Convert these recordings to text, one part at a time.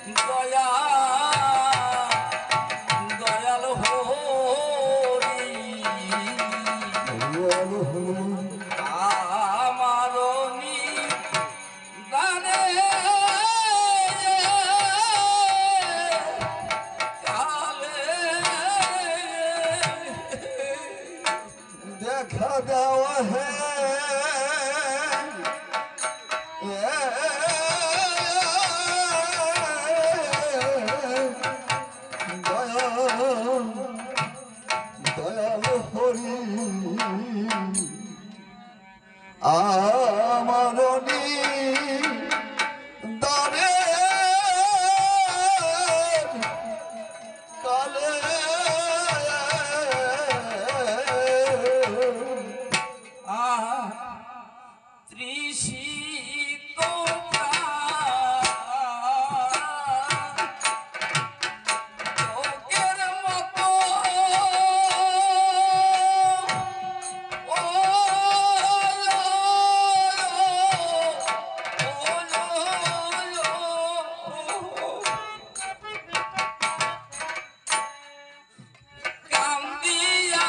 দয়া দয়াল হরি আমার দানে দেখা দেওয়া হে দয়াল হরি আমার দানে কালে তৃষিত চোখের মতো কান্দিয়া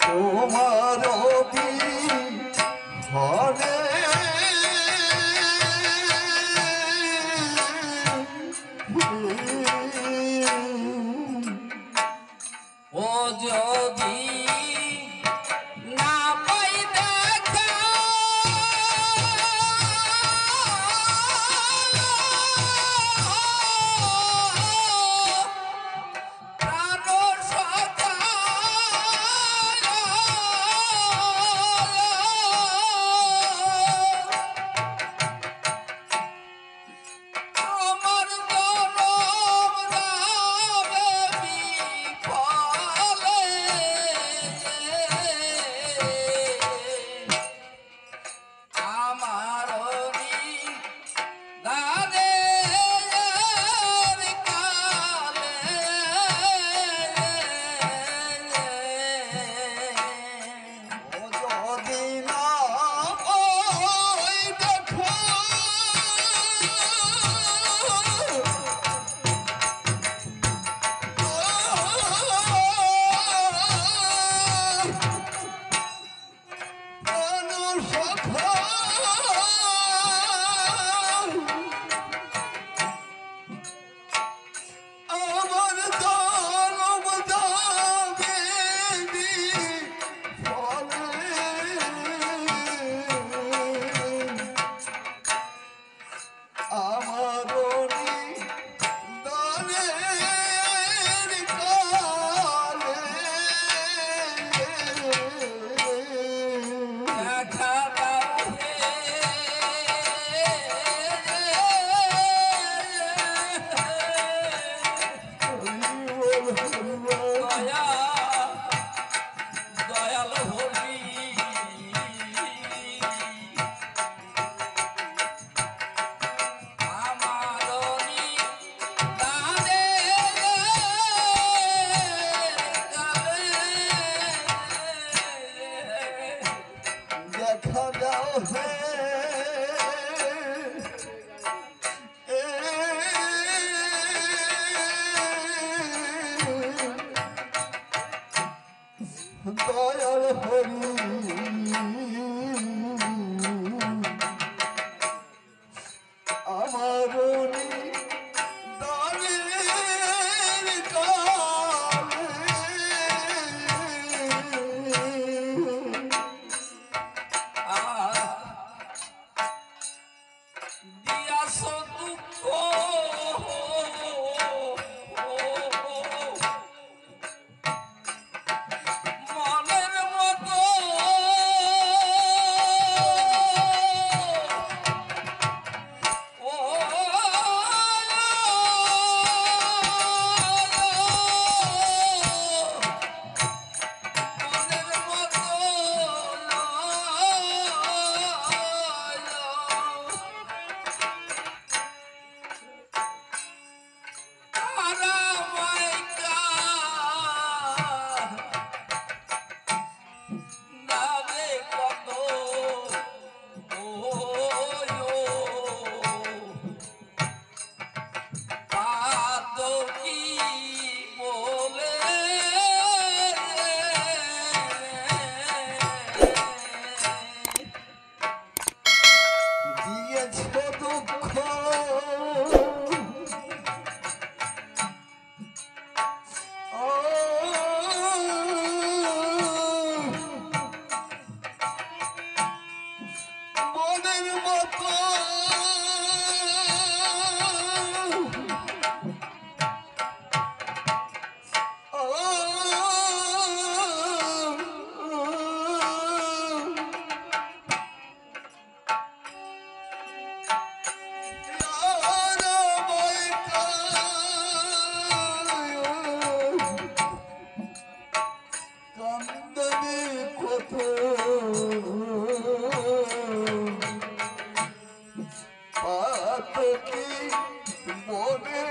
তোমার হরে ও যদি না পাই দেখা প্রাণ সদা আমার জনম যাবে বিফলে দয়াল হরি আমার দানের কালে দিয়াছ দুঃখ মনের মতো ও মনের মতো তারা মাইকা নাবে কত ও পাত কি বলে দিয়েছ দুঃখ মনের মতো কান্দনে কত পাত কি মনে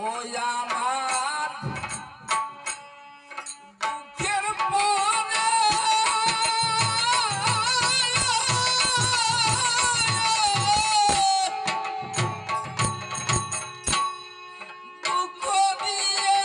ওই আমার দুঃখের পরে দুঃখ দিয়ে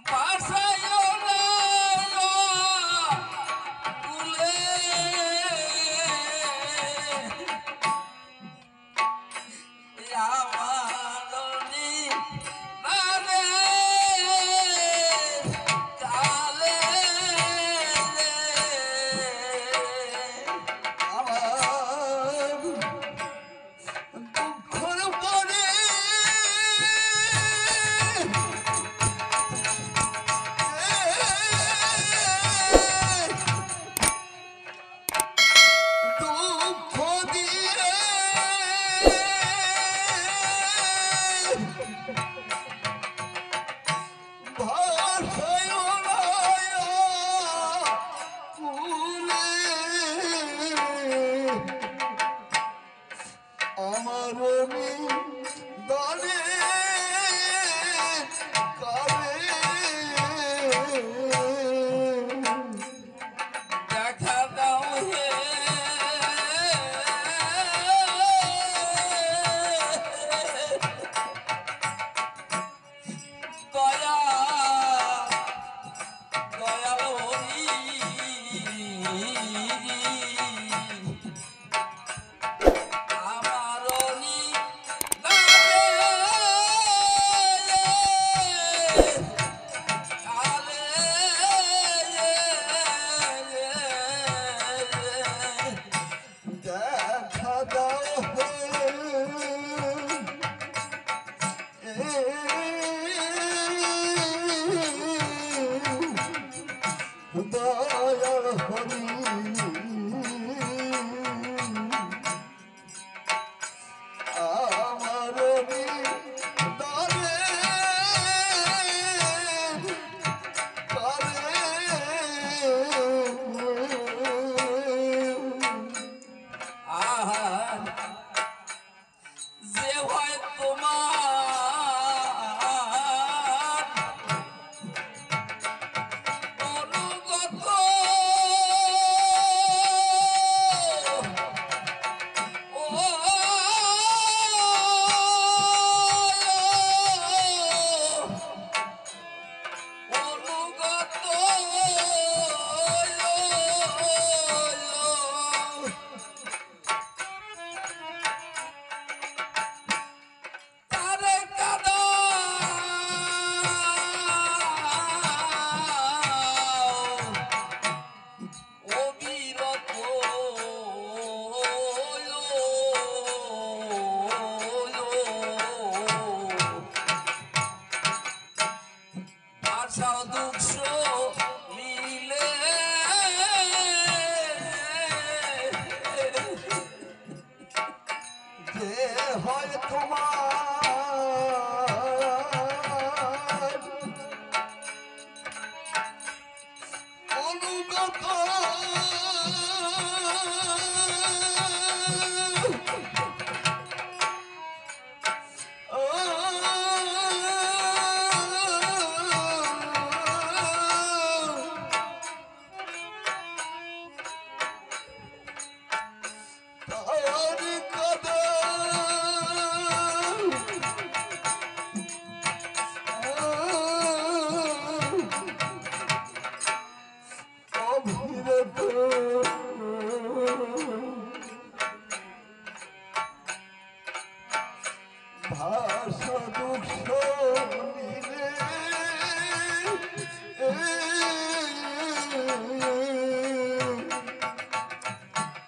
বাসায়ও না তুলে আমারনি নারে কালে আমার দুঃখের পরে দুঃখ দিয়ে ভাষায় কুলে আমার দানে কালে দেখা দাও হে দয়া দয়াল হরি আমারনি দেখা দাও দয়াল হরি আমার দানে যে হয় তোমার অনুগত তোমার অনুগত ভাষা দুঃখ নিলে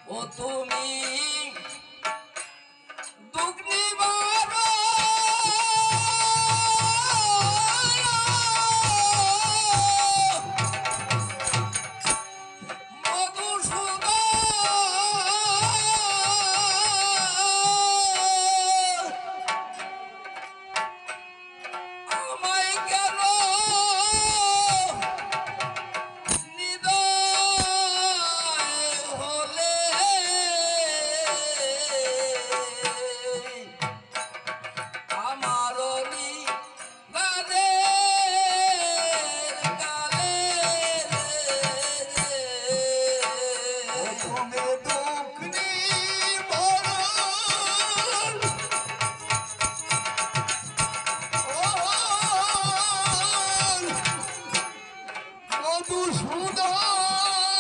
ও তুমি দুঃখ নিবার আমায় কেন নিদয় হলে আমারও গানের কালে তুমি দুঃখ নিবারণ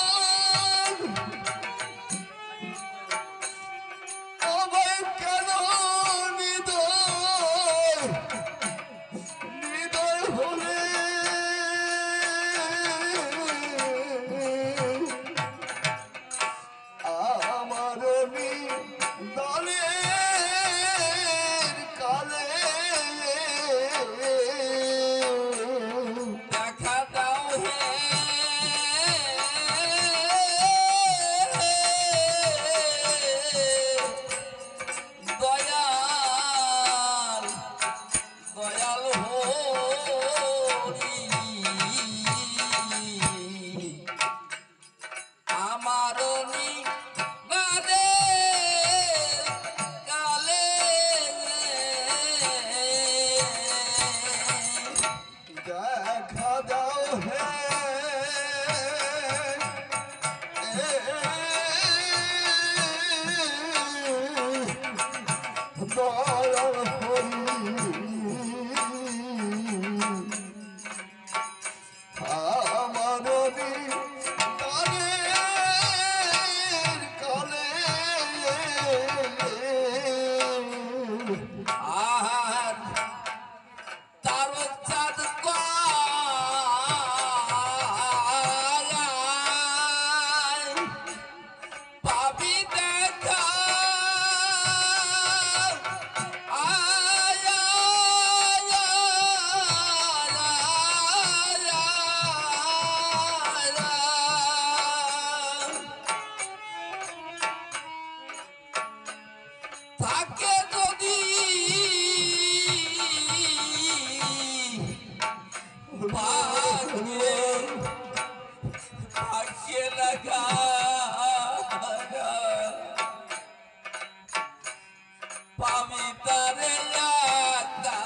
মধুসূদন আমায় কেন হৃদয় হলে আমার দলের কালে দেখা দাও হে দয়াল দয়াল হরি আমার গানের কালে দেখা দাও হে দয়াল হরি আমার গানের কালে আর তার চাঁদ পাবি দেখা থাকে যদি ভাগ্যে ভাগ্যে লাগা পাবি তারে একা।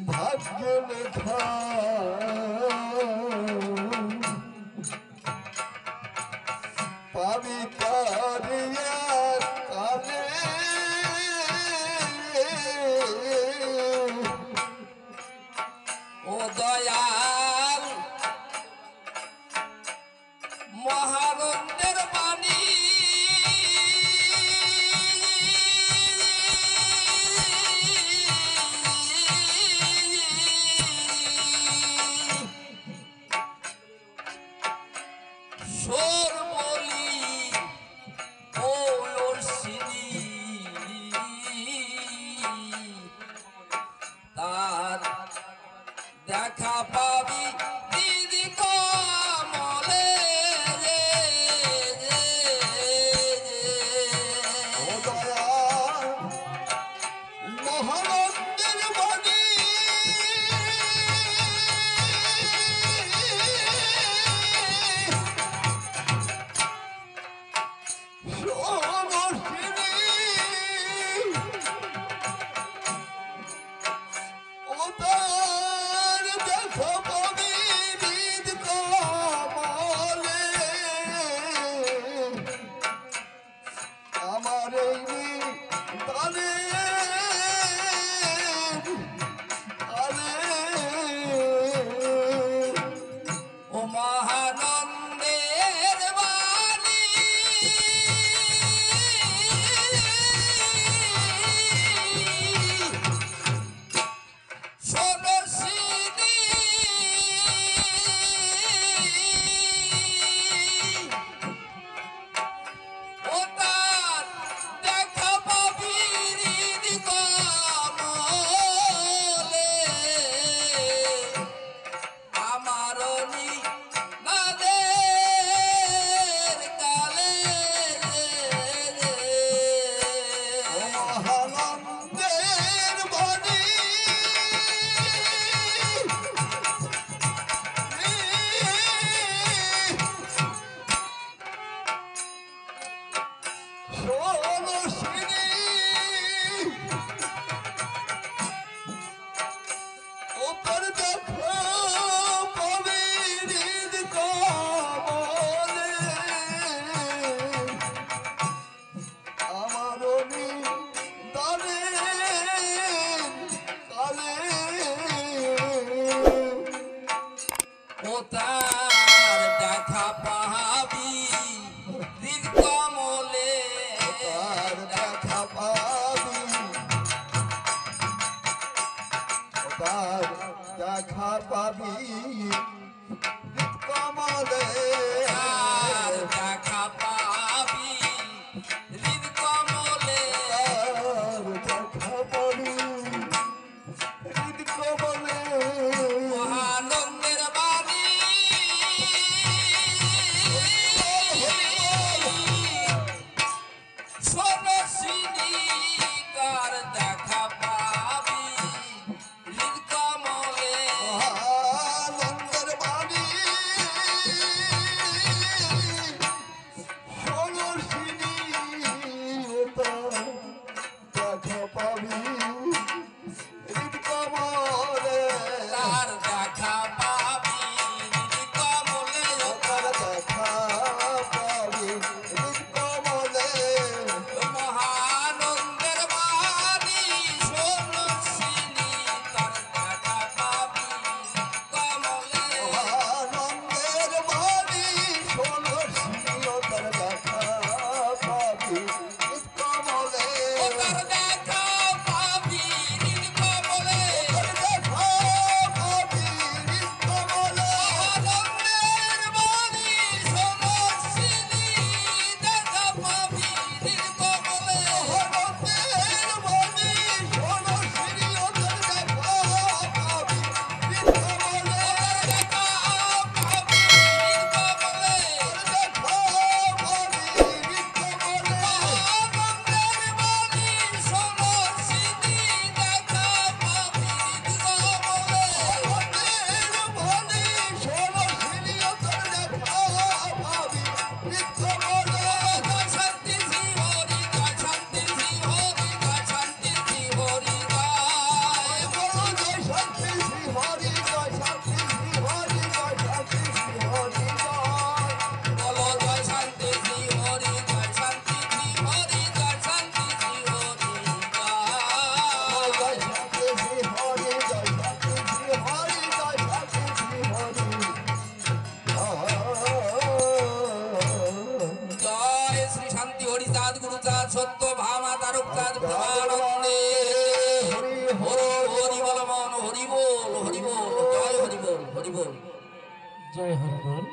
ভাগ্য লেখা পাবি কারিয়া কালে ও দয়াল দেখা পাবি দিদি কমলে রে ও দয়াল মহানন্দের বাণী ও তার দেখা পাবি হৃদ কমলে আমার এই তালে ও মহানন্দের বাণী ষোড়শিনী ও তার দেখা পাবি হৃদি কমলে আমার নাদের কালে মহানন্দের বাণী ষোড়শিনী ও তার দেখা পাবি হৃদ কমলে আমার দানে কালে ও তার দেখা পাবি হৃদ কমলে তার দেখা পাবি তার দেখা পাবি হৃদ কমলে তার দেখা পাবি হৃদ কমলে তার দেখা পাবি হৃদ কমলে মহানন্দের বাণী ষোড়শিনী কার দেখা পাবি হৃদ কমলে মহানন্দের বাণী ষোড়শিনী দেখা পাবি হৃদ কমলে তার দেখা পাবি হৃদ কমলে তার দেখা পাবি হৃদ কমলে মহানন্দের বাণী ষোড়শিনী তার দেখা পাবি কমলে আনন্দের বাণী ষোড়শিনী তার দেখা পাবি হৃদ কমলে ও তার দেখা পাবি হৃদ কমলে তার দেখা পাবি হৃদ কমলে মহানন্দের বাণী ষোড়শিনী দেখা পাবি হৃদ কমলে আনন্দের বাণী ষোড়শিনী তার দেখা পাবি হৃদ কমলে দেখা পাবি হৃদ কমলে দেখা পাবি হৃদ কমলে মহানন্দের বাণী ষোড়শিনী দেখা পাবি হৃদ কমলে জয় শান্তি শ্রী হরি জয় শান্তি শ্রী হরি জয় শান্তি শ্রী হরি জয় বলো জয় শান্তি শ্রী হরি জয় শান্তি শ্রী হরি জয় শান্তি শ্রী হরি জয় জয় শ্রী শান্তি হরি চাঁদ গুরু চাঁদ সত্য ভামা তারক চাঁদ প্রমানন্দে হরি হরি বল মন হরি বল জয় হরি বল জয় হরি বল।